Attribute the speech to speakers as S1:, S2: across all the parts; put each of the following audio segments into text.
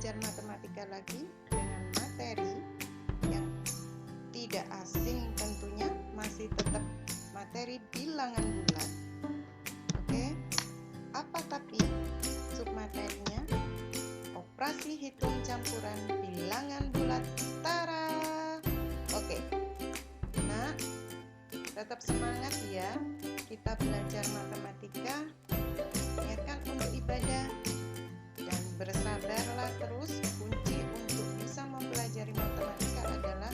S1: belajar matematika lagi dengan materi yang tidak asing tentunya, masih tetap materi bilangan bulat. Oke, apa tapi submaterinya? Operasi hitung campuran bilangan bulat. Tara. Oke. Nah, tetap semangat ya. Kita belajar matematika. Niatkan untuk ibadah dan bersabarlah terus. Kunci untuk bisa mempelajari matematika adalah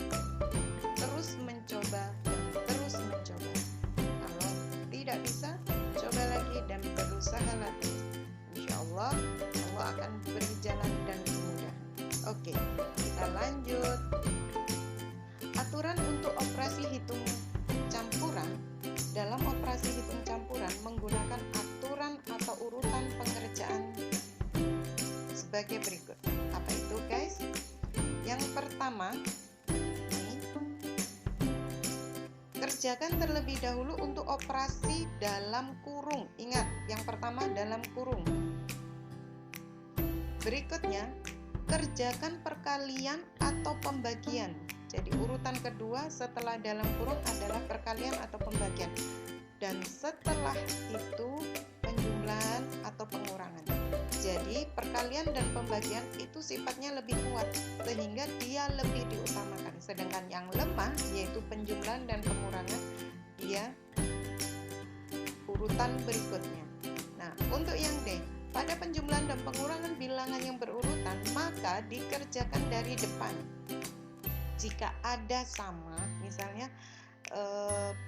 S1: terus mencoba dan terus mencoba. Kalau tidak bisa, coba lagi dan berusahalah terus. Insya Allah, Allah akan beri jalan dan kemudahan. Oke, kita lanjut. Aturan untuk operasi hitung campuran. Dalam operasi hitung campuran menggunakan aturan atau urutan pengerjaan sebagai berikut. Apa itu, guys? Yang pertama, ini kerjakan terlebih dahulu untuk operasi dalam kurung. Ingat, yang pertama dalam kurung. Berikutnya, kerjakan perkalian atau pembagian. Jadi urutan kedua setelah dalam kurung adalah perkalian atau pembagian. Dan setelah itu penjumlahan atau pengurangan. Jadi perkalian dan pembagian itu sifatnya lebih kuat sehingga dia lebih diutamakan. Sedangkan yang lemah yaitu penjumlahan dan pengurangan, dia urutan berikutnya. Nah, untuk yang D, pada penjumlahan dan pengurangan bilangan yang berurutan maka dikerjakan dari depan. Jika ada sama, misalnya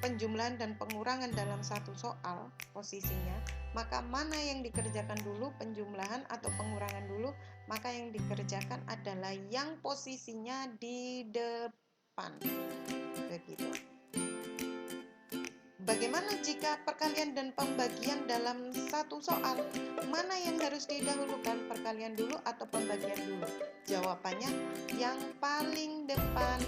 S1: penjumlahan dan pengurangan dalam satu soal posisinya, maka mana yang dikerjakan dulu, penjumlahan atau pengurangan dulu, maka yang dikerjakan adalah yang posisinya di depan. Begitu. Bagaimana jika perkalian dan pembagian dalam satu soal? Mana yang harus didahulukan, perkalian dulu atau pembagian dulu? Jawabannya yang paling depan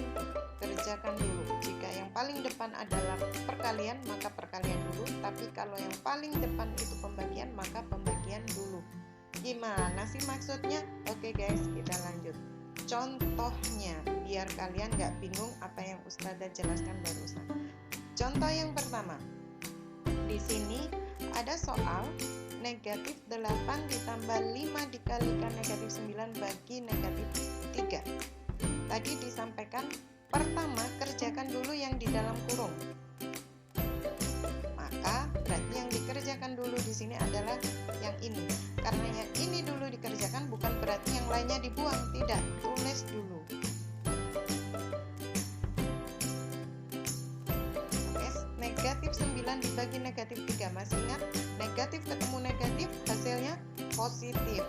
S1: kerjakan dulu. Jika yang paling depan adalah perkalian, maka perkalian dulu. Tapi kalau yang paling depan itu pembagian, maka pembagian dulu. Gimana sih maksudnya? Oke guys, kita lanjut. Contohnya, biar kalian gak bingung apa yang Ustazah jelaskan barusan. Contoh yang pertama, di sini ada soal negatif 8 ditambah 5 dikalikan negatif 9 bagi negatif 3. Tadi disampaikan pertama kerjakan dulu yang di dalam kurung. Maka berarti yang dikerjakan dulu di sini adalah yang ini. Karena yang ini dulu dikerjakan bukan berarti yang lainnya dibuang, tidak, tulis dulu. Negatif 9 dibagi negatif 3. Masih ingat? Negatif ketemu negatif, hasilnya positif.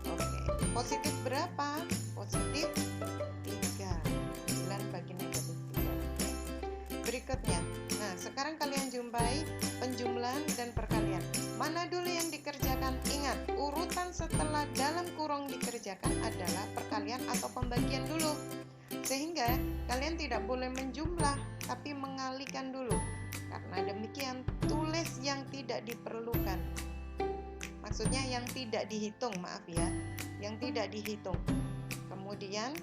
S1: Oke, positif berapa? Positif 3. 9 bagi negatif 3. Oke. Berikutnya, nah sekarang kalian jumpai penjumlahan dan perkalian. Mana dulu yang dikerjakan? Ingat, urutan setelah dalam kurung dikerjakan adalah perkalian atau pembagian dulu. Sehingga kalian tidak boleh menjumlah, tapi mengalihkan dulu. Karena demikian, tulis yang tidak diperlukan. Maksudnya yang tidak dihitung, maaf ya. Yang tidak dihitung. Kemudian,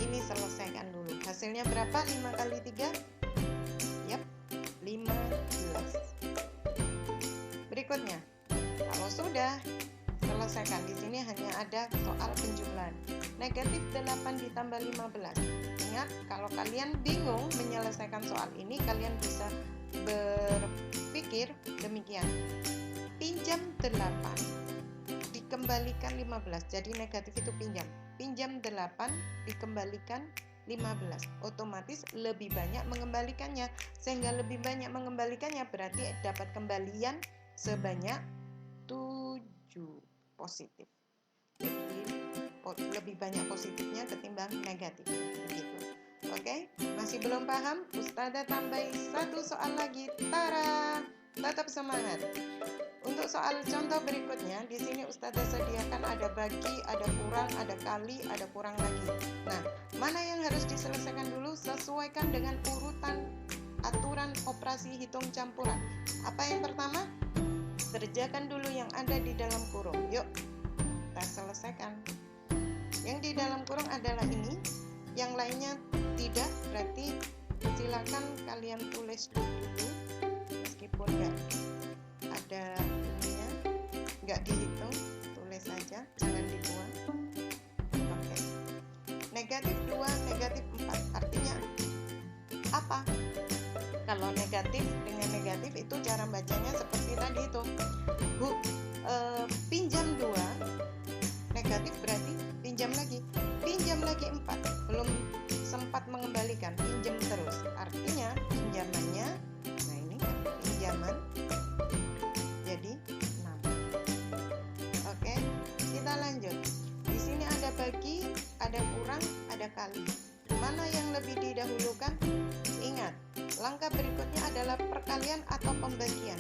S1: ini selesaikan dulu. Hasilnya berapa? 5 kali 3? Yap, 15. Berikutnya, kalau sudah selesaikan, di sini hanya ada soal penjumlahan. Negatif 8 ditambah 15. Ingat, kalau kalian bingung menyelesaikan soal ini, kalian bisa berpikir demikian. Pinjam 8 dikembalikan 15. Jadi negatif itu pinjam. Pinjam 8 dikembalikan 15. Otomatis lebih banyak mengembalikannya. Sehingga lebih banyak mengembalikannya berarti dapat kembalian sebanyak 7 positif. Jadi lebih banyak positifnya ketimbang negatif. Begitu. Oke, masih belum paham? Ustazah tambahi satu soal lagi. Tara, tetap semangat. Untuk soal contoh berikutnya, di sini Ustazah sediakan ada bagi, ada kurang, ada kali, ada kurang lagi. Nah, mana yang harus diselesaikan dulu? Sesuaikan dengan urutan aturan operasi hitung campuran. Apa yang pertama? Kerjakan dulu yang ada di dalam kurung. Yuk, kita selesaikan. Yang di dalam kurung adalah ini, yang lainnya tidak, berarti silakan kalian tulis dulu meskipun nggak ada ininya, nggak dihitung, tulis saja, jangan dibuang. Oke. Negatif 2, negatif 4 artinya apa? Kalau negatif dengan negatif itu cara bacanya seperti tadi itu. Pinjam 2, negatif berarti pinjam lagi 4, belum sempat mengembalikan, pinjam terus, artinya pinjamannya, nah ini kan pinjaman, jadi 6. Oke, kita lanjut. Di sini ada bagi, ada kurang, ada kali. Mana yang lebih didahulukan? Ingat, langkah berikutnya adalah perkalian atau pembagian.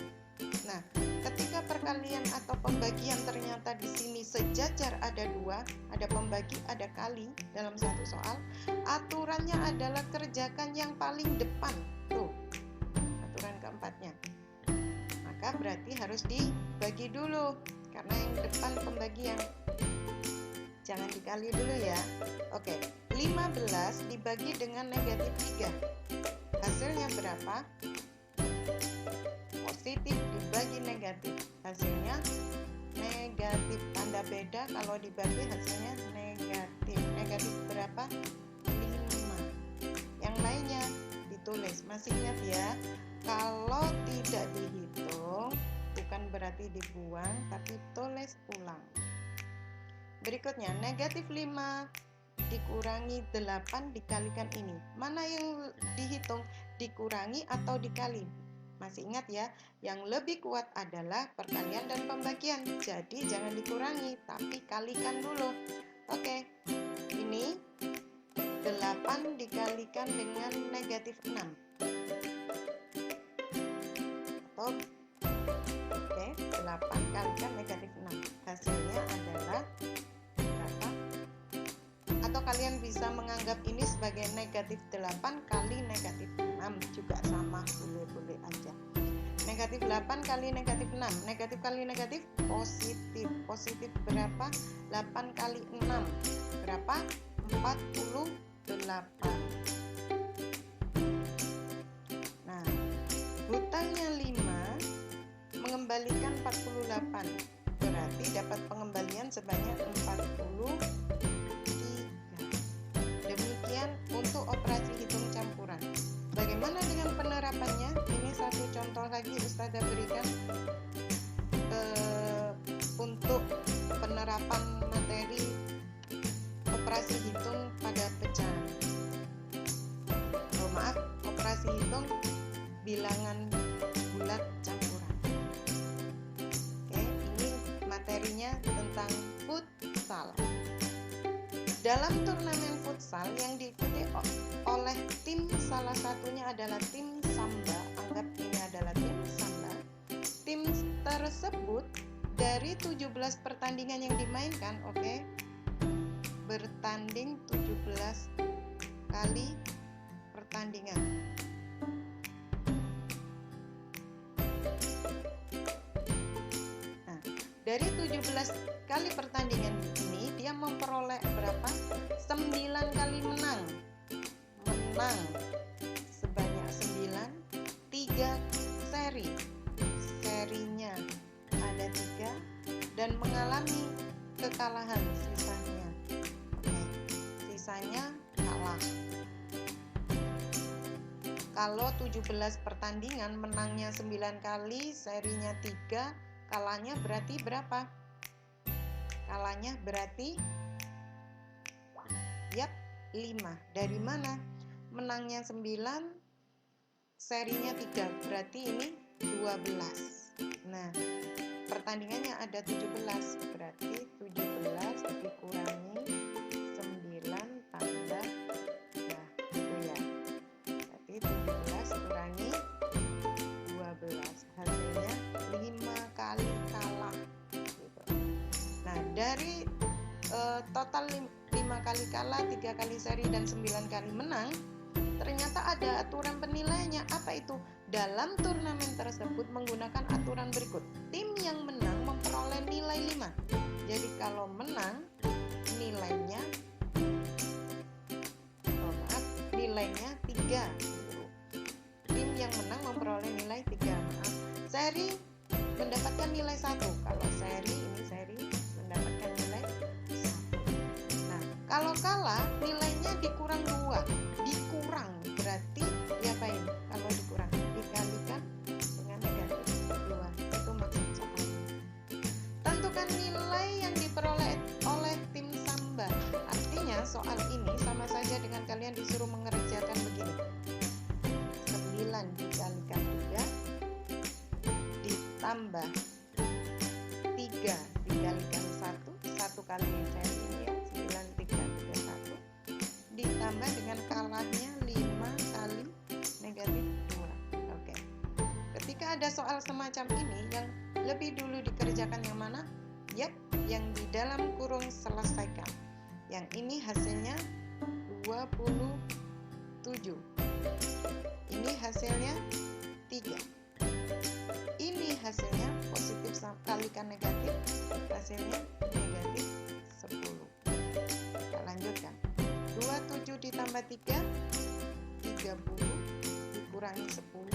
S1: Nah, ketika perkalian atau pembagian ternyata di sini sejajar ada 2, ada pembagi, ada kali dalam satu soal, aturannya adalah kerjakan yang paling depan. Tuh, aturan keempatnya. Maka berarti harus dibagi dulu, karena yang depan pembagian. Jangan dikali dulu ya. Oke, 15 dibagi dengan negatif 3. Hasilnya berapa? Positif dibagi negatif, hasilnya negatif. Tanda beda kalau dibagi hasilnya negatif. Negatif berapa? 5. Yang lainnya ditulis. Masih ingat ya, kalau tidak dihitung bukan berarti dibuang, tapi tulis ulang. Berikutnya, negatif 5 dikurangi 8 dikalikan ini. Mana yang dihitung? Dikurangi atau dikali? Masih ingat ya, yang lebih kuat adalah perkalian dan pembagian. Jadi jangan dikurangi, tapi kalikan dulu. Oke, ini 8 dikalikan dengan negatif 6. Atau, oke, 8 kalikan negatif 6. Hasilnya adalah berapa? Atau kalian bisa menganggap ini sebagai negatif 8 kali negatif 6, juga sama, boleh-boleh aja. Negatif 8 kali negatif 6, negatif kali negatif positif. Positif berapa? 8 kali 6 berapa? 48. Nah, hutangnya 5, mengembalikan 48, berarti dapat pengembalian sebanyak 43. Demikian untuk operasi hitung campuran. Bagaimana dengan penerapannya? Ini satu contoh lagi Ustazah berikan untuk penerapan materi operasi hitung pada pecahan. Operasi hitung bilangan bulat campuran. Oke, ini materinya tentang futsal. Dalam turnamen futsal yang diikuti oleh tim, salah satunya adalah tim Samba, anggap ini adalah tim Samba. Tim tersebut dari 17 pertandingan yang dimainkan, oke, bertanding 17 kali pertandingan. Nah, dari 17 kali pertandingan ini dia memperoleh berapa? 9 kali menang sebanyak 9, 3 seri, serinya ada 3, dan mengalami kekalahan sisanya. Oke, sisanya kalah. Kalau 17 pertandingan menangnya 9 kali, serinya 3, kalahnya berarti berapa? Kalahnya berarti 5. Dari mana? Menangnya 9, serinya 3, berarti ini 12. Nah, pertandingannya ada 17, berarti 17 dikurangi 9 tambah, nah itu ya, berarti 17 kurangi 12, hasilnya 5 kali kalah gitu. Nah, dari total 5 kali kalah, 3 kali seri, dan 9 kali menang, ternyata ada aturan penilaiannya. Apa itu? Dalam turnamen tersebut menggunakan aturan berikut. Tim yang menang memperoleh nilai 5. Jadi kalau menang nilainya nilainya 3. Tim yang menang memperoleh nilai 3. Seri mendapatkan nilai 1. Kalau seri mendapatkan nilai 1. Nah, kalau kalah nilainya dikurang 2. Dikurang berarti diapain? Kalau dikurang dikalikan dengan negatif 2. Itu maksud soal. Tentukan nilai yang diperoleh oleh tim Samba. Artinya soal ini sama saja dengan kalian disuruh mengerjakan begini. 9 dikalikan 3 ditambah 3 dikalikan 1. 1 kali seri ini ya, 9, 3, 3, 1 ditambah dengan kalahnya 5 kali negatif 2. Oke. Ketika ada soal semacam ini, yang lebih dulu dikerjakan yang mana? Yap, yang di dalam kurung selesaikan. Yang ini hasilnya 27. Ini hasilnya 3. Ini hasilnya positif kalikan negatif, hasilnya negatif 10. Kita lanjutkan. 27 ditambah 3, 30 dikurangi 10,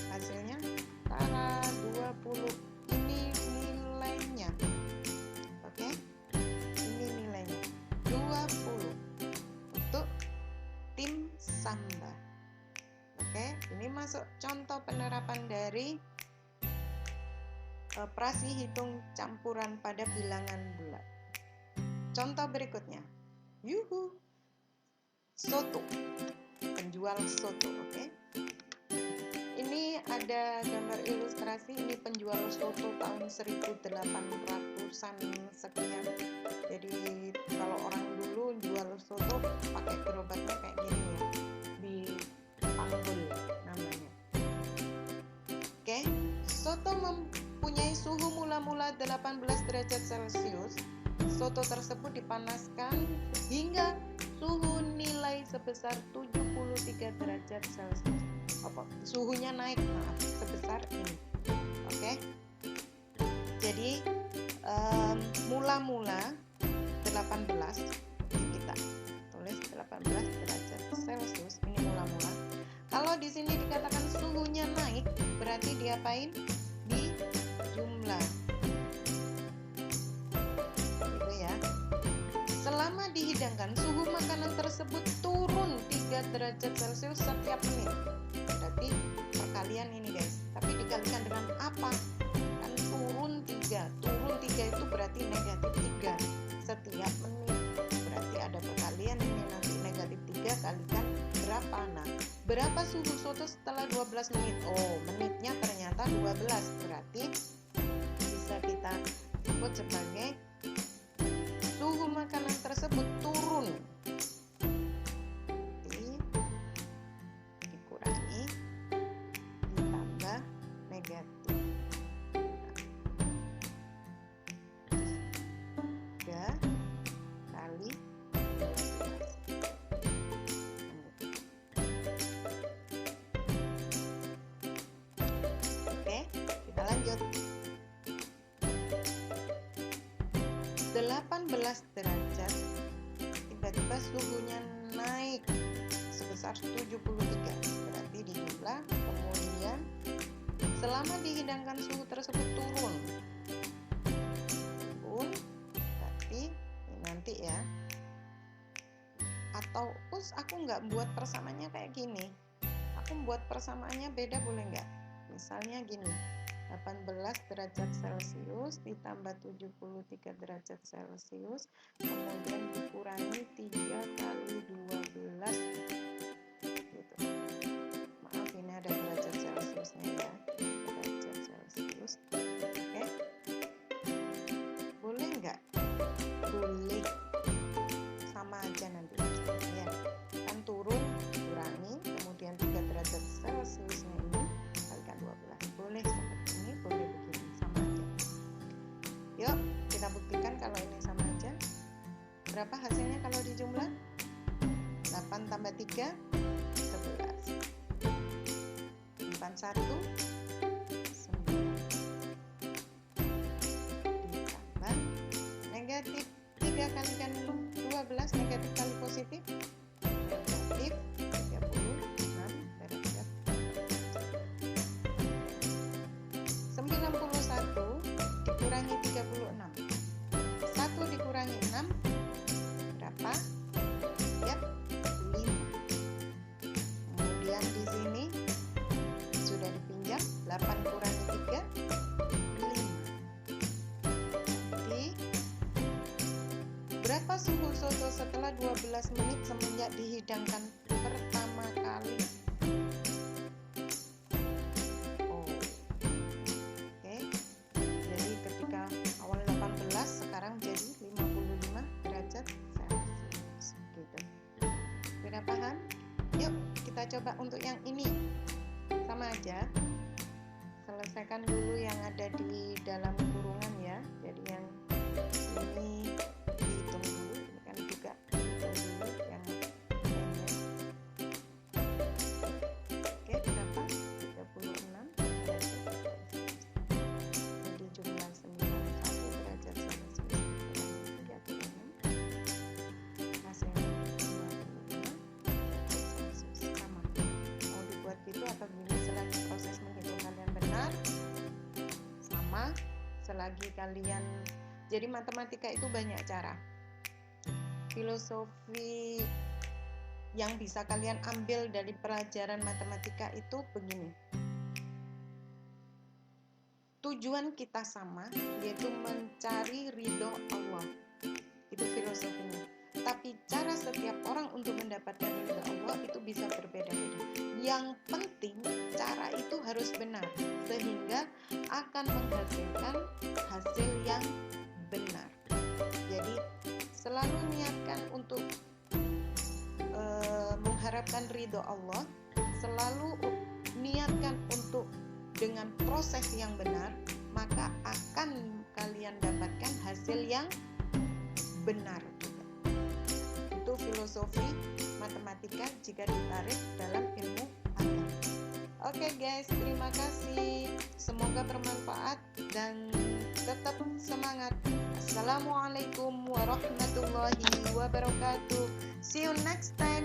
S1: hasilnya tara 20. Ini nilainya. Oke? Ini nilainya 20 untuk tim Samba. Oke, ini masuk contoh penerapan dari operasi hitung campuran pada bilangan bulat. Contoh berikutnya. Yuhu. Soto. Penjual soto, oke. Ini ada gambar ilustrasi, ini penjual soto tahun 1800-an sekian. Jadi kalau orang dulu jual soto pakai gerobaknya kayak gini ya. Di panggul namanya. Oke, soto mempunyai suhu mula-mula 18 derajat Celcius. Soto tersebut dipanaskan hingga suhu nilai sebesar 73 derajat Celcius. Suhunya naik, sebesar ini. Oke. Jadi mula-mula 18, kita tulis 18 derajat Celcius, ini mula-mula. Kalau di sini dikatakan suhunya naik, berarti diapain? Di jumlah. Gitu ya. Selama dihidangkan, suhu makanan tersebut turun 3 derajat Celcius setiap menit. Berarti perkalian ini guys. Tapi dikalikan dengan apa? Kan turun 3. Turun 3 itu berarti negatif 3 setiap menit. Berarti ada perkalian ini nanti negatif 3 kalikan berapa? Nah, berapa suhu soto setelah 12 menit? Oh, menitnya ternyata 12. Berarti bisa kita sebut sebagai suhu makanan tersebut turun. Dikurangi ditambah negatif 3 kali 12. Oke, kita lanjut. 18 derajat, tiba-tiba suhunya naik sebesar 73. Berarti dijumlah, kemudian selama dihidangkan suhu tersebut turun. Berarti nanti ya. Atau aku nggak buat persamaannya kayak gini. Aku buat persamaannya beda, boleh nggak? Misalnya gini. 18 derajat Celcius ditambah 73 derajat Celcius, kemudian dikurangi 3 kali 12 gitu. Maaf, ini ada derajat Celciusnya ya, derajat Celcius. Oke, boleh nggak? Boleh, sama aja nanti ya. Kan turun, kurangi, kemudian 3 derajat Celciusnya ini kalikan 12. Boleh seperti ini, boleh begini, sama aja. Yuk, kita buktikan kalau ini sama aja. Berapa hasilnya kalau dijumlah? 8 tambah 3, 11. 41, 9. Ditambah kalikan 12, negatif kali positif, negatif 36 derajat. 91 dikurangi 36, 1 dikurangi 6 berapa? Yap, 5. Kemudian di sini sudah dipinjam 8 kurangi 3, 5. Jadi berapa suhu soto setelah 12 menit semenjak dihidangkan pertama kali? Oke. Jadi ketika awal 18 sekarang jadi 55 derajat Celcius gitu. Sudah paham? Yuk kita coba untuk yang ini. Sama aja. Selesaikan dulu yang ada di dalam kurungan ya. Jadi yang ini dihitung dulu, ini kan juga dihitung dulu yang lainnya. Oke, berapa? 36 derajat Celcius. Jadi jumlah 91 derajat Celcius kurangi 36, hasilnya 55 derajat Celcius. Sama. Mau dibuat gitu atau gini, selagi proses menghitung kalian benar, sama. Selagi kalian, jadi matematika itu banyak cara. Filosofi yang bisa kalian ambil dari pelajaran matematika itu begini. Tujuan kita sama, yaitu mencari ridho Allah. Itu filosofinya. Tapi cara setiap orang untuk mendapatkan ridho Allah itu bisa berbeda-beda. Yang penting cara itu harus benar, sehingga akan menghasilkan hasil yang benar. Jadi selalu niatkan untuk mengharapkan ridho Allah, selalu niatkan untuk dengan proses yang benar, maka akan kalian dapatkan hasil yang benar juga. Itu filosofi matematika jika ditarik dalam ilmu agama. Oke guys, terima kasih. Semoga bermanfaat dan tetap semangat. Assalamualaikum warahmatullahi wabarakatuh. See you next time.